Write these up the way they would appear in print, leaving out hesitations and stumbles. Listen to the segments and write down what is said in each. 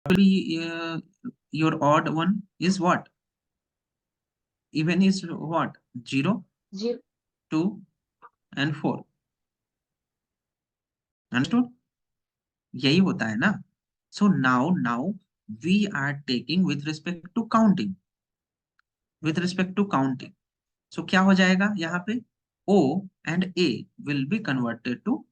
be your odd one is what? Even is what? 0, 0. 2 and 4. Understood? यही होता है ना. So now we are taking with respect to counting. With respect to counting. So क्या हो जाएगा यहाँ पे? O and A will be converted to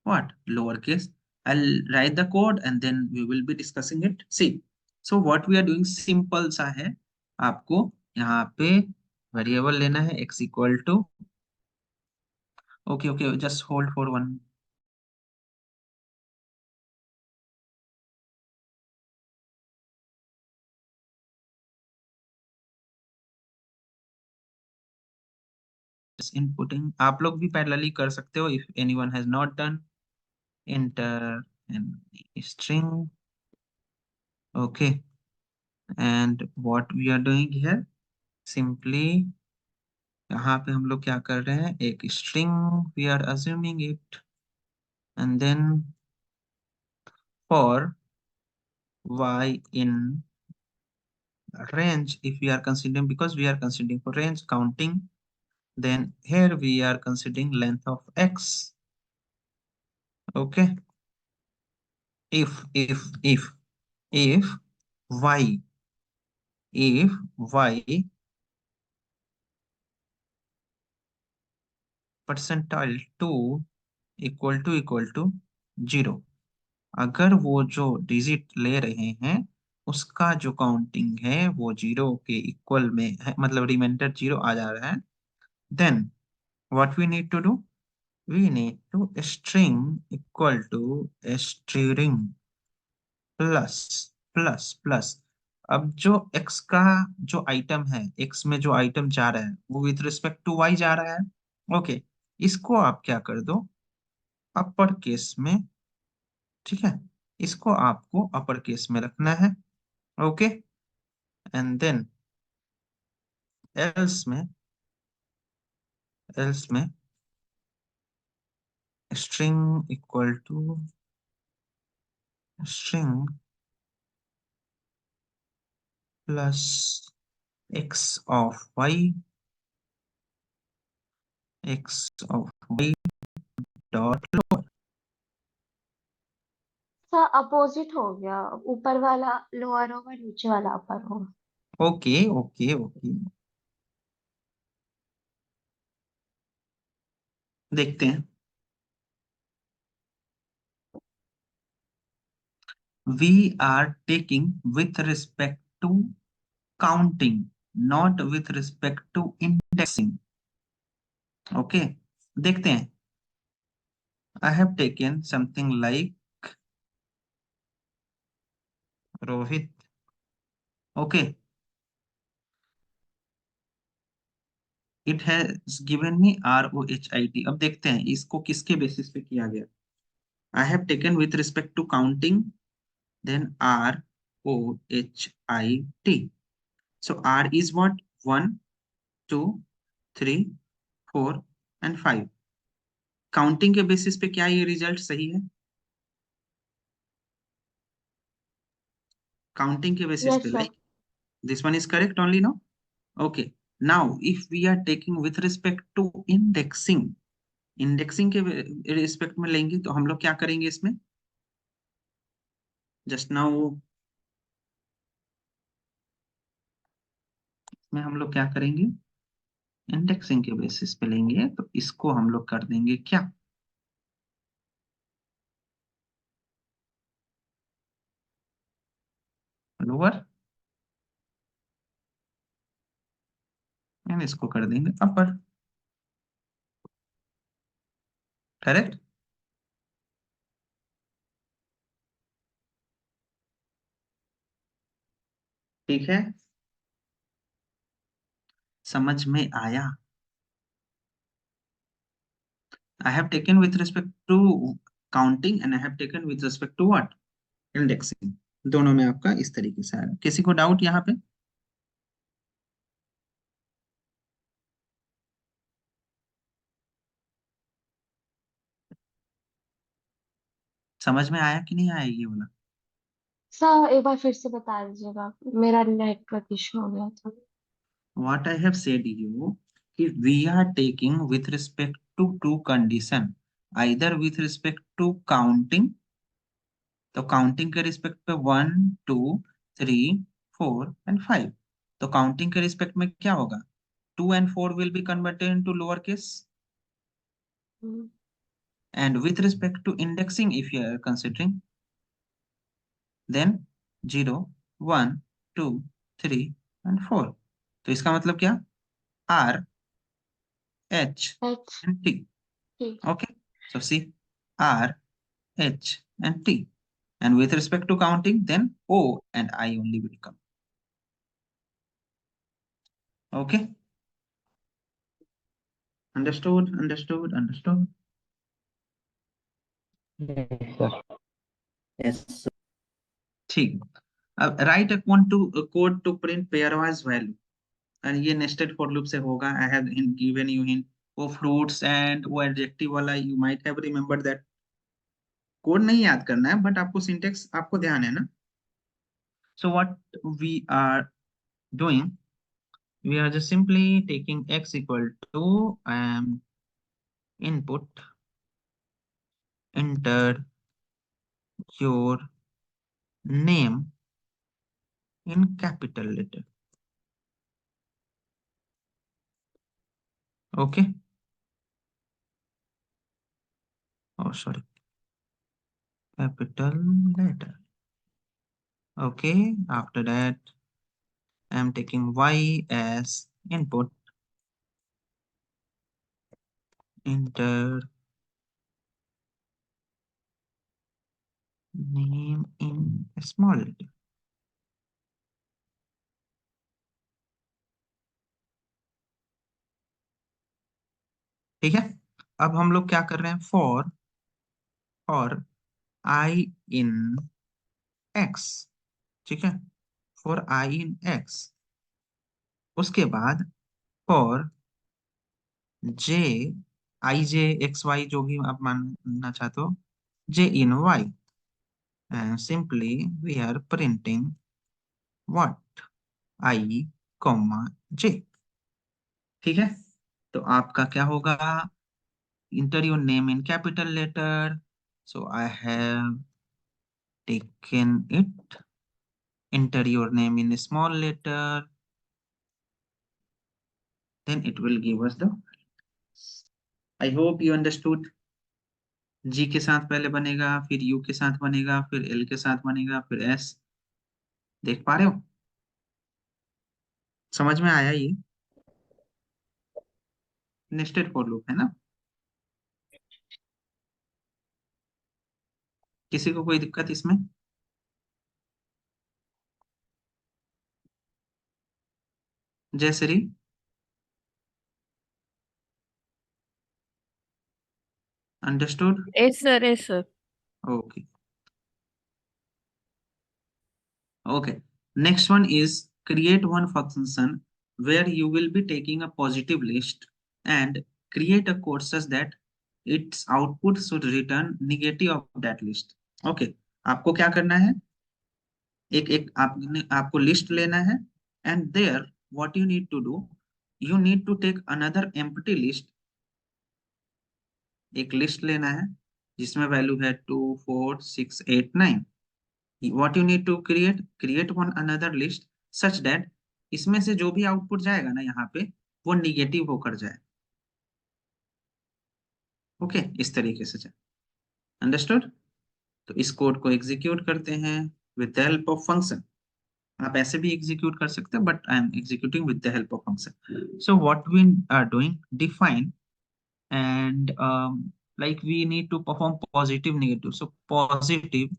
what? Lowercase. I'll write the code and then we will be discussing it. See, so what we are doing simple सा है. आपको यहाँ पे वेरिएबल लेना है x equal to. Okay, just hold for one. Inputting आप लोग भी पैरेलली कर सकते हो if anyone has not done. Enter an string. Okay, and what we are doing here, simply यहाँ पे हम लोग क्या कर रहे हैं, एक string we are assuming it, and then for y in range, if we are considering, because we are considering for range counting, then here we are considering length of x. Okay, if y if y percentile 2 equal to 0, अगर वो जो digit ले रहे हैं उसका जो counting है वो 0 के इक्वल में है, मतलब रिमाइंडर 0 आ जा रहा है, then what we need to do, we need to string equal to string plus plus plus. अब जो x का जो आइटम है, x में जो आइटम जा रहा है वो विथ रिस्पेक्ट टू y जा रहा है. ओके, इसको आप क्या कर दो अपर केस में. ठीक है, इसको आपको अपर केस में रखना है. ओके, एंड देन एल्स में string equal to string plus x of y, x of y dot. Sir opposite हो गया, ऊपर वाला लोअर होगा, नीचे वाला अपर होगा. ओके, देखते हैं. We are taking with respect to counting, not with respect to indexing. Okay, देखते हैं. I have taken something like Rohit. Okay, it has given me ROHIT. अब देखते हैं इसको किसके बेसिस पे किया गया. I have taken with respect to counting, then ROHIT. So R is what? 1, 2, 3, 4 and 5. Counting के बेसिस पे क्या ये रिजल्ट सही है? काउंटिंग के बेसिस पे, yes sir. Like this one is correct only, no? Okay, now if we are taking with respect to indexing के respect में लेंगे तो हम लोग क्या करेंगे इसमें, जस्ट नाउ में हम लोग क्या करेंगे, इंडेक्सिंग के बेसिस पे लेंगे तो इसको हम लोग कर देंगे क्या, लोअर, एंड इसको कर देंगे अपर. करेक्ट. ठीक है, समझ में आया. I have taken with respect to counting and I have taken with respect to what? Indexing. दोनों में आपका इस तरीके से आया. किसी को डाउट यहाँ पे? समझ में आया कि नहीं आया ये वाला? सर एक बार फिर से बता दीजिएगा, मेरा नेटवर्क इशू हो गया था। What I have said you is we are taking with respect to two condition, either with respect to counting, तो काउंटिंग के रिस्पेक्ट पे 1 2 3 4 एंड 5, तो काउंटिंग के रिस्पेक्ट में क्या होगा, 2 and 4 will be converted into lower case, hmm, and with respect to indexing if you are considering, then 0 1 2 3 and 4, तो इसका मतलब क्या, R H H and T. T. Okay, so see, R H and T, and with respect to counting, then O and I only will come. Okay, understood, understood, understood. Yes, sir. Yes. ठीक, अब write a code to print pairwise value, and ये nested for loop से होगा. I have given you hint. वो fruits and वो adjective वाला you might have remembered that. Code नहीं याद करना है, बट आपको सिंटेक्स आपको ध्यान है ना. So what we are doing, we are just simply taking x equal to input, enter your name in capital letter. Okay, oh sorry, capital letter. Okay, after that I am taking y as input, enter name in small letter. ठीक है, अब हम लोग क्या कर रहे हैं, for I in x, ठीक है, फॉर आई इन एक्स, उसके बाद for J, I J X Y जो भी आप मानना चाहते हो, J in Y, and simply we are printing what, I comma J. ठीक है, तो आपका क्या होगा, enter your name in capital letter, so I have taken it, enter your name in a small letter, then it will give us the, I hope you understood. G के साथ पहले बनेगा, फिर U के साथ बनेगा, फिर L के साथ बनेगा, फिर S. देख पा रहे हो, समझ में आया ये, नेस्टेड फॉर लूप है ना. किसी को कोई दिक्कत इसमें, Jayashree, understood. Yes, sir. Yes, sir. Okay, okay, next one is create one function where you will be taking a positive list and create a code such that its output should return negative of that list. Okay, आपको क्या करना है, एक एक आपको list लेना है, and there what you need to do, you need to take another empty list, एक लिस्ट लेना है जिसमें वैल्यू है 2 4 6 8 9. what you need to create one another list such that इसमें से जो भी आउटपुट जाएगा ना यहाँ पे, वो निगेटिव होकर जाए. ओके, इस तरीके से जाए, अंडरस्टूड. तो इस कोड को एग्जीक्यूट करते हैं with the help of function. आप ऐसे भी एग्जीक्यूट कर सकते हैं, but I am executing with the help of function. So what we are doing, define and like we need to perform positive negative, so positive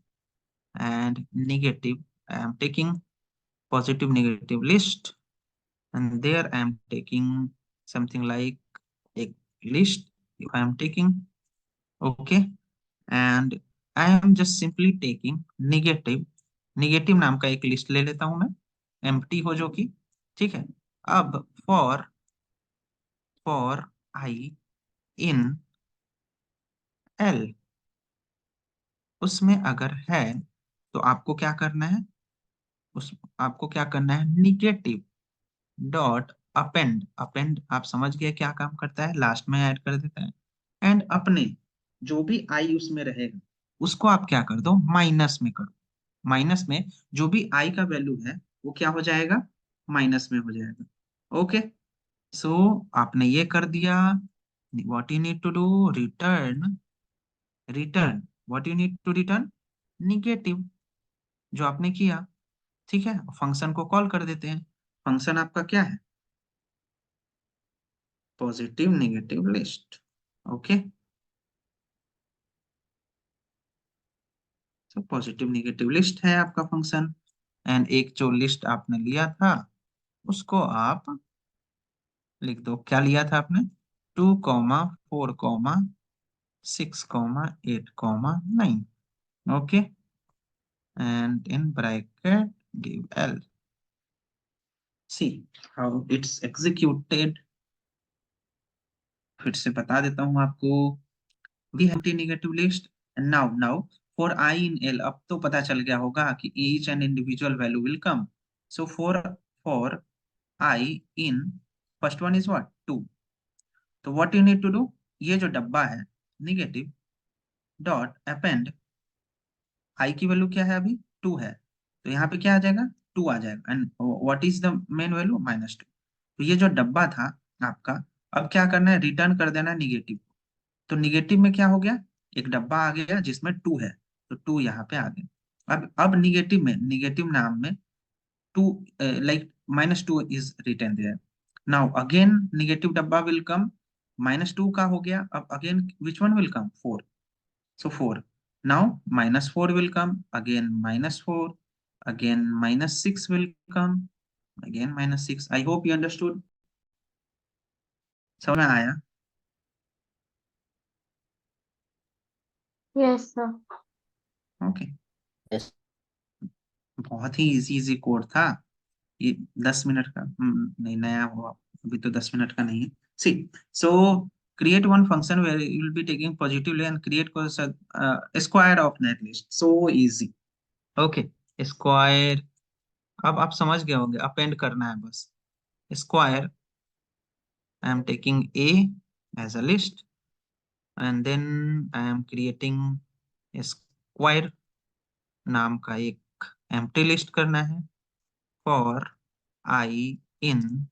and negative, I am taking positive negative list, and there I am taking something like a list if I am taking. Okay, and I am just simply taking negative, negative नाम का एक list ले लेता हूं मैं, empty हो जो कि, ठीक है. अब फॉर आई इन एल, उसमें अगर है तो आपको क्या करना है, उस आपको क्या करना है, निगेटिव डॉट अपेंड। अपेंड आप समझ गए क्या काम करता है, लास्ट में ऐड कर देता है। एंड अपने जो भी आई उसमें रहेगा उसको आप क्या कर दो, माइनस में कर दो। माइनस में जो भी आई का वैल्यू है वो क्या हो जाएगा, माइनस में हो जाएगा। ओके, सो आपने ये कर दिया। What you need to do, return, return what you need to return, negative, जो आपने किया। ठीक है, फंक्शन को कॉल कर देते हैं। फंक्शन आपका क्या है, पॉजिटिव नेगेटिव लिस्ट। ओके, तो पॉजिटिव नेगेटिव लिस्ट है आपका फंक्शन। एंड एक जो लिस्ट आपने लिया था उसको आप लिख दो। क्या लिया था आपने, 2,4,6,8,9। Okay, and in bracket give L. See how it's executed, फिर से बता देता हूँ आपको। We have T negative list. Now for I in L, अब तो पता चल गया होगा कि each and individual value will come. So for I in first one is what, 2। तो what you need to do, ये जो डब्बा है निगेटिव डॉट अपेंड, आई की वैल्यू क्या है अभी, 2 है, तो यहाँ पे क्या आ जाएगा, 2 आ जाएगा। And what is the main value, -2। तो ये जो डब्बा था आपका, अब क्या करना है, रिटर्न कर देना है निगेटिव। तो निगेटिव में क्या हो गया, एक डब्बा आ गया जिसमें 2 है, तो 2 यहाँ पे आ गया। अब निगेटिव में, निगेटिव नाम में 2, like -2 is written there. Now again negative dabba will come, -2 का हो गया, अब again which one will come, 4, so 4। Now -4 will come, again -4, again -6 will come, again -6। I hope you understood, समझ में आया। Yes sir. Okay, yes. बहुत ही easy easy code था ये। 10 मिनट का नहीं, नया हुआ, अभी तो 10 मिनट का नहीं है। सी, सो create one function where you will be taking positively and create square of net list, so easy। okay, square, अब आप समझ गए होंगे, अपेंड करना है बस। square, I am taking a as a list and then I am creating a square नाम का एक empty list करना है for I in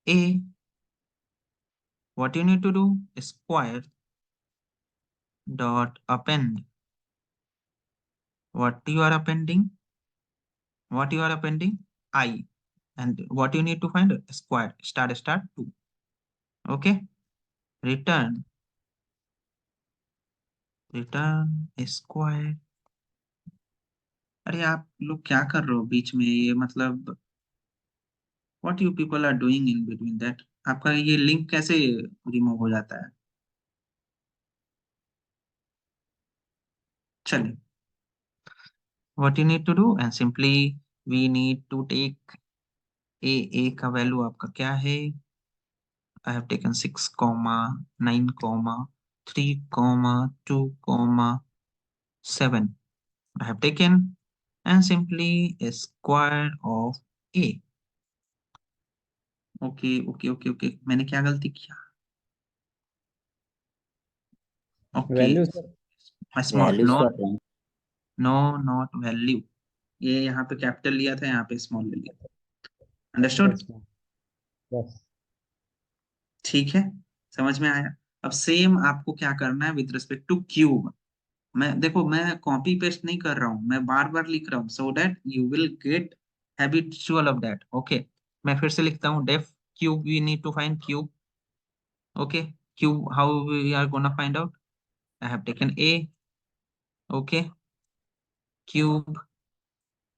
a। what you need to do, square dot append, what you are appending, what you are appending, I, and what you need to find, square star star 2। okay, return, return square। अरे आप लोग क्या कर रहे हो बीच में, ये मतलब what you people are doing in between that, आपका ये लिंक कैसे रिमूव हो जाता है। चलिए, what you need to do, and simply we need to take a का वैल्यू आपका क्या है, I have taken 6, 9, 3, 2, 7 I have taken, and simply a square of a। Okay okay okay okay, मैंने क्या गलती किया, okay, value sir. Small, values no, का रंग। नो नॉट वैल्यू, ये यहाँ पे कैपिटल लिया था, यहाँ पे स्मॉल ले लिया, अंडरस्टूड। Yes yes. ठीक है, समझ में आया। अब सेम आपको क्या करना है विद रिस्पेक्ट टू क्यूब। मैं देखो, मैं कॉपी पेस्ट नहीं कर रहा हूँ, मैं बार बार लिख रहा हूँ, so that you will get habitual of that. Okay, मैं फिर से लिखता हूँ, def cube, we need to find cube. Okay, cube how we are gonna find out, I have taken a। ओके, cube,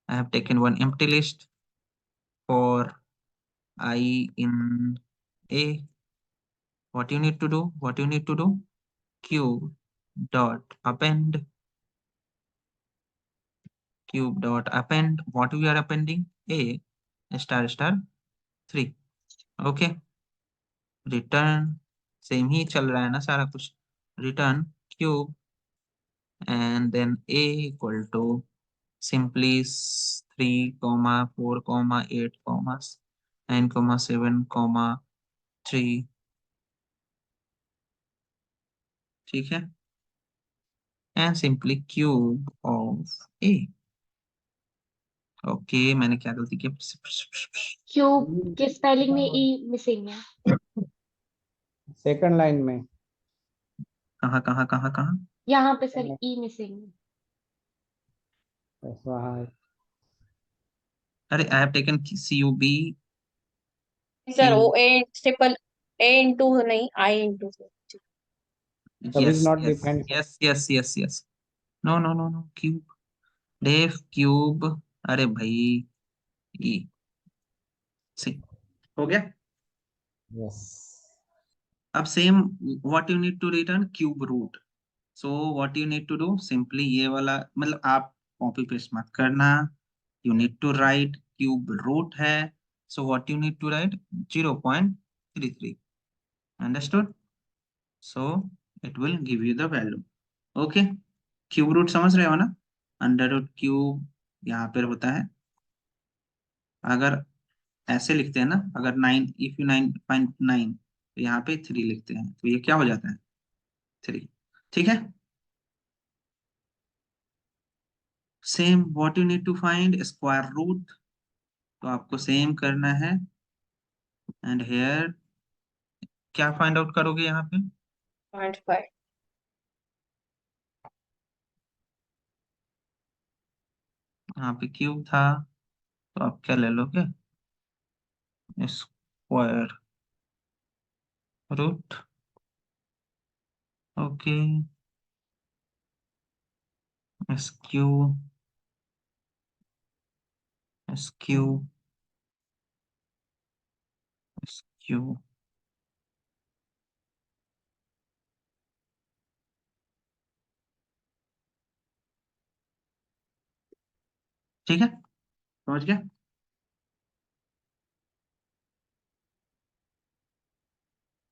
I have taken one empty list for I in a। what you need to do, what you need to do, cube dot append, cube dot append, what we are appending, a star star 3। okay, return, same ही चल रहा है ना सारा कुछ, return cube and then a equal to simply 3,4,8,9,7,3, ठीक है, and simply cube of A. Okay, मैंने क्या गलती की? क्यूब के स्पेलिंग में ई मिसिंग है। सेकंड लाइन में। कहाँ कहाँ कहाँ कहाँ? यहाँ पे सर ई मिसिंग है। बस वहाँ। अरे I have taken CUB। Sir CU, oh a triple a into नहीं आई इंटू। सब is yes not yes defined sir. Yes yes yes yes. No no no no, cube, def cube. अरे भाई, easy, हो गया। Yes. अब same, what you need to return cube root. So what you need to do, simply ये वाला, मतलब आप copy paste मत करना, you need to right cube root है। So what you need to write 0.33, understood? So it will give you the value. Okay, cube root समझ रहे हो ना? अंडर रूट क्यूब यहाँ पर होता है, अगर ऐसे लिखते हैं ना, अगर 9, इफ यू 9.9, तो यहाँ पे 3 लिखते हैं, तो ये क्या हो जाता है? 3, ठीक है। Same, what you need to find square root, तो आपको सेम करना है। एंड हेयर क्या फाइंड आउट करोगे यहाँ पे? 0.5। यहाँ पे क्यूब था, तो आप क्या ले लोगे? Square root. Okay, SQ, SQ, SQ, ठीक है, समझ गया?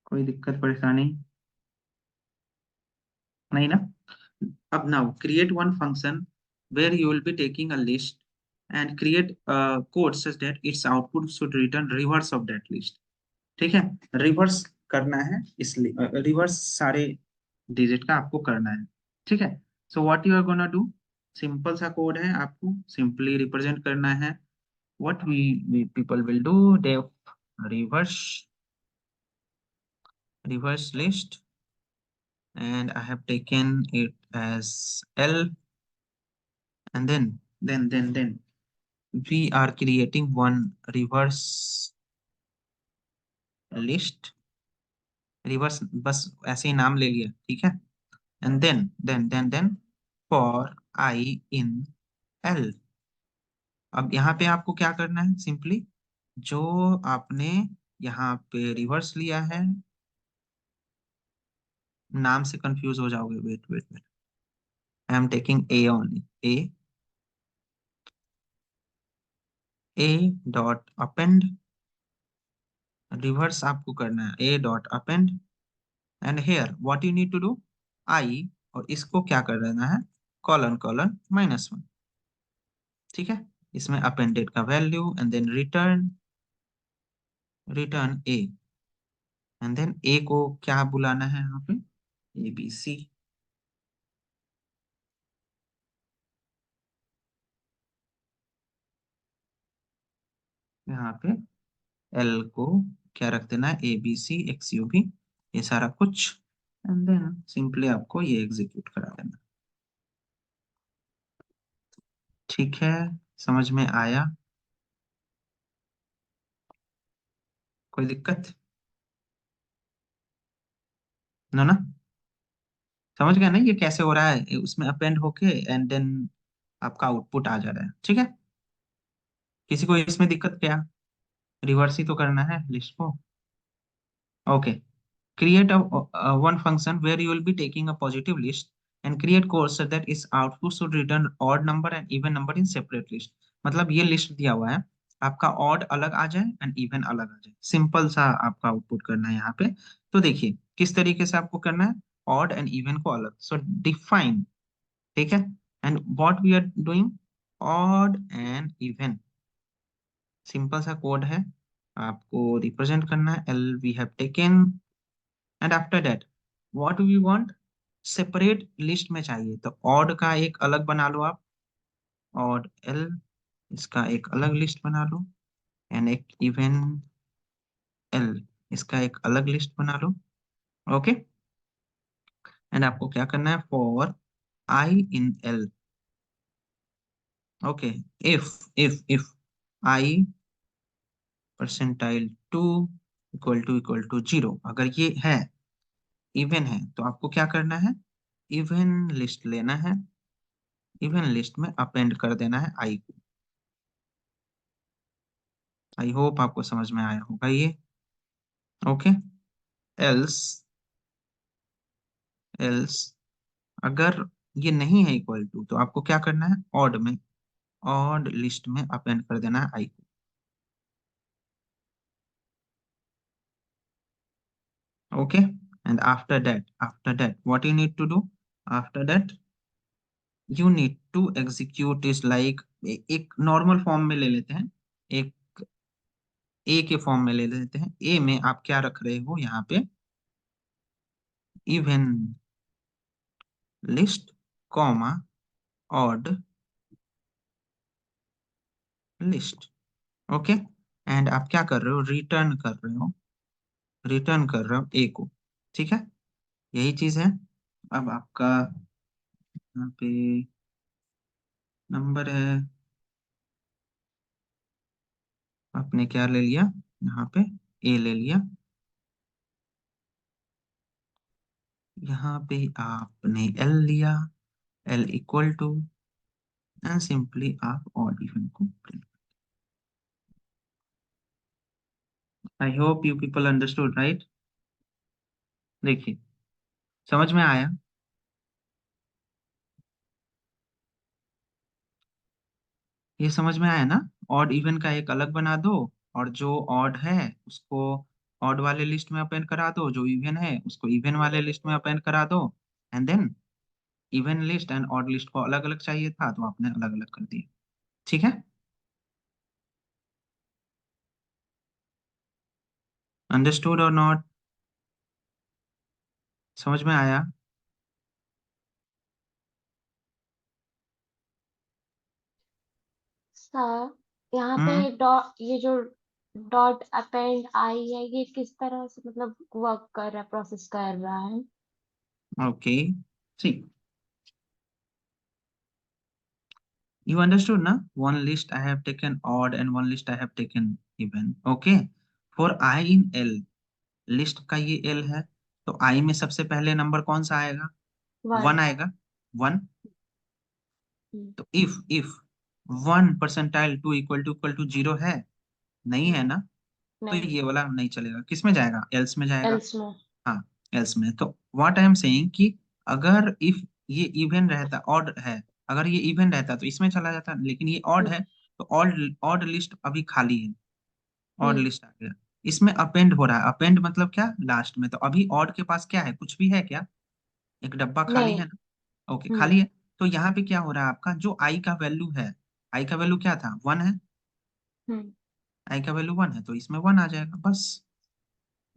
कोई दिक्कत परेशानी नहीं ना? अब now create one function where you will be taking a list and create a code such that its output should return reverse of that list, ठीक है? रिवर्स करना है, इसलिए रिवर्स सारे डिजिट का आपको करना है, ठीक है? So what you are gonna do, simple सा कोड है, आपको सिंपली रिप्रेजेंट करना है। What we people will do, the reverse, reverse list, and I have taken it as L, and then we are creating one reverse list, reverse बस ऐसे ही नाम ले लिया, ठीक है? And then for I in L. अब यहाँ पे आपको क्या करना है, सिंपली जो आपने यहाँ पे रिवर्स लिया है, नाम से कंफ्यूज हो जाओगे, wait wait wait, I am taking A only, A dot append, reverse आपको करना है A dot append, and here what you need to do, I, और इसको क्या कर देना है, कॉलन कॉलन -1, ठीक है? इसमें अपेंडेड का value, and then return, return A, and then A को क्या बुलाना है यहाँ पे, ABC, यहाँ पे एल को क्या रख देना है, ABC XUB, ये सारा कुछ, एंड देन सिंपली आपको ये एग्जीक्यूट करा देना, ठीक है? समझ में आया? कोई दिक्कत ना? समझ गया ना ये कैसे हो रहा है? उसमें अपेंड होके एंड देन आपका आउटपुट आ जा रहा है, ठीक है? किसी को इसमें दिक्कत क्या? रिवर्स ही तो करना है लिस्ट को। Okay, create one function where you will be taking a positive list and create code so that its output should return odd number and even number in separate list। मतलब ये list दिया हुआ है, आपका odd अलग आ जाए and even अलग आ जाए, सिंपल सा आपका आउटपुट करना है यहाँ पे। तो देखिए किस तरीके से आपको करना है, ऑड एंड इवन को अलग, सो डिफाइन, ठीक है? And what we are doing, odd and even. Simple सा कोड है, आपको रिप्रेजेंट करना है। L we have taken, and after that what we want, separate list में चाहिए, तो ऑड का एक अलग बना लो आप, ऑड एल, इसका एक अलग लिस्ट बना लो, एंड एक इवन एल, इसका एक अलग लिस्ट बना लो। ओके, एंड आपको क्या करना है, for I in L, okay, if I percentile 2 equal to 0, अगर ये है, इवन है, तो आपको क्या करना है, इवन लिस्ट लेना है, इवन लिस्ट में अपेंड कर देना है आई को। आई होप आपको समझ में आया होगा ये। ओके, एल्स एल्स अगर ये नहीं है इक्वल टू, तो आपको क्या करना है, ऑड में, ऑड लिस्ट में अपेंड कर देना है आई को। Okay, and after that what you need to do, after that you need to execute is like, एक नॉर्मल फॉर्म में ले लेते हैं, एक ए के फॉर्म में ले लेते हैं। ए में आप क्या रख रहे हो यहाँ पे, even list comma odd list. Okay, and आप क्या कर रहे हो, रिटर्न कर रहे हो ए को। ठीक है, यही चीज है। अब आपका यहाँ पे नंबर है, आपने क्या ले लिया, यहाँ पे ए ले लिया, यहाँ पे आपने एल लिया, L equal to, and simply आप ऑड इवन को print. I hope you people understood, right. देखिए, समझ में आया। ये समझ में आया ना, ऑड इवन का एक अलग बना दो, और जो ऑड है उसको ऑड वाले लिस्ट में अपेंड करा दो, जो इवन है उसको इवन वाले लिस्ट में अपेंड करा दो, and then even list and odd list को अलग अलग चाहिए था, तो आपने अलग अलग कर दिया। ठीक है, अंडरस्टूड और नॉट, समझ में आया। सर, यहाँ पे हम्म, डॉट, ये जो डॉट अपेंड आई है, ये किस तरह से मतलब वर्क कर रहा है, प्रोसेस कर रहा है? Okay, see, you understood na, one list I have taken odd and one list I have taken even. Okay, for I in L, list का ये L है, तो I में सबसे पहले नंबर कौन सा आएगा, वन। 1 आएगा, 1। तो इफ 1 परसेंटाइल 2 इक्वल टू 0 है, नहीं है ना, तो नहीं, ये वाला नहीं चलेगा, किस में जाएगा, एल्स में जाएगा। एल्स में। हाँ, एल्स में। तो व्हाट आई एम सेइंग कि अगर इफ ये इवन रहता, ऑड है, अगर ये इवन रहता तो इसमें चला जाता, लेकिन ये ऑड हम्म। है, तो ऑड ऑड लिस्ट अभी खाली है, ऑड हम्म। लिस्ट आ गया, इसमें अपेंड हो रहा है। अपेंड मतलब क्या, लास्ट में, तो अभी ऑड के पास क्या है, कुछ भी है क्या, एक डब्बा खाली नहीं। है ना, ओके हम्म। खाली है। तो यहाँ पे क्या हो रहा है, आपका जो आई का वैल्यू है, आई का वैल्यू क्या था, 1 है, हम्म। आई का वैल्यू 1 है, तो इसमें 1 आ जाएगा बस।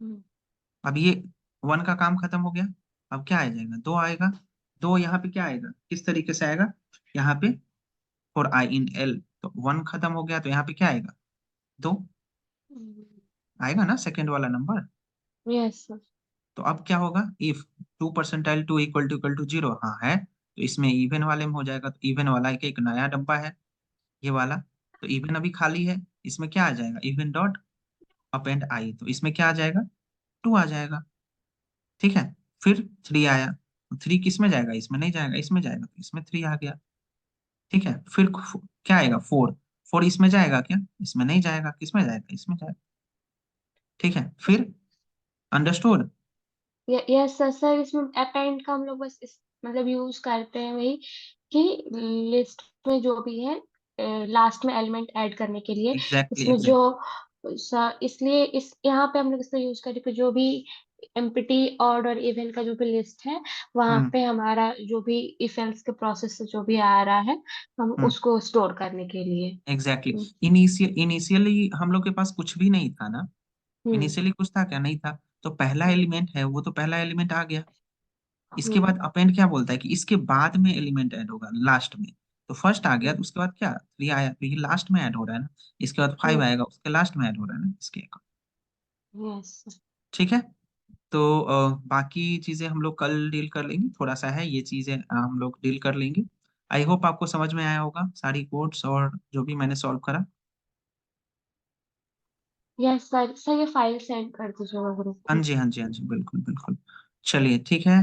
हम्म। अब ये 1 का काम खत्म हो गया, अब क्या आ जाएगा, 2 आएगा। 2 यहाँ पे क्या आएगा, किस तरीके से आएगा, यहाँ पे फॉर आई इन एल, तो 1 खत्म हो गया, तो यहाँ पे क्या आएगा, 2 आएगा ना, सेकेंड वाला नंबर। Yes sir. तो अब क्या होगा, इफ 2 परसेंटाइल 2 इक्वल टू 0, हाँ है, तो इसमें इवन वाले में हो जाएगा, तो इवन वाला एक नया डब्बा है, ये वाला, तो इवन अभी खाली है, इसमें क्या आ जाएगा, इवन डॉट अपेंड आई, तो इसमें क्या आ जाएगा, 2 आ जाएगा। ठीक है, फिर 3 आया, 3 किस में जाएगा, इसमें नहीं जाएगा, इसमें जाएगा, तो इसमें 3 आ गया। ठीक है, फिर क्या आएगा, 4, 4 इसमें जाएगा क्या, इसमें नहीं जाएगा, किस में जाएगा, इसमें जाएगा। ठीक है, फिर अंडरस्टूड। Yes sir. सर, इसमें अपेंड का हम लोग बस इस मतलब यूज करते हैं वही कि लिस्ट में जो भी है, लास्ट में एलिमेंट ऐड करने के लिए। एग्जैक्टली इसमें जो एग्जैक्टली। सर, इसलिए इस यहाँ पे हम लोग इसका यूज करें कि जो भी एम्प्टी ऑड और इवन का जो भी लिस्ट है वहां हम्म पे हमारा जो भी इफ एल्स के प्रोसेस से जो भी आ रहा है हम हम्म उसको स्टोर करने के लिए। एग्जैक्टली। हम्म इनिशियली हम लोग के पास कुछ भी नहीं था ना। हम्म इनिशियली कुछ था क्या? नहीं था। तो पहला एलिमेंट है वो तो पहला एलिमेंट आ गया। इसके हम्म बाद अपेंड क्या बोलता है कि इसके बाद में एलिमेंट ऐड होगा लास्ट में। तो फर्स्ट आ गया तो उसके बाद क्या 3 आया तो ये लास्ट में ऐड हो रहा है ना। इसके बाद 5 आएगा उसके लास्ट में ऐड हो रहा है ना इसके। यस। ठीक है। तो बाकी चीजें हम लोग कल डील कर लेंगे। थोड़ा सा है ये चीजें हम लोग डील कर लेंगे। आई होप आपको समझ में आया होगा सारी कोड्स और जो भी मैंने सॉल्व करा। यस सर, सर ये फाइल सेंड कर दीजिएगा ग्रुप हाँ में। जी हाँ जी हाँ जी बिल्कुल बिल्कुल। चलिए ठीक है।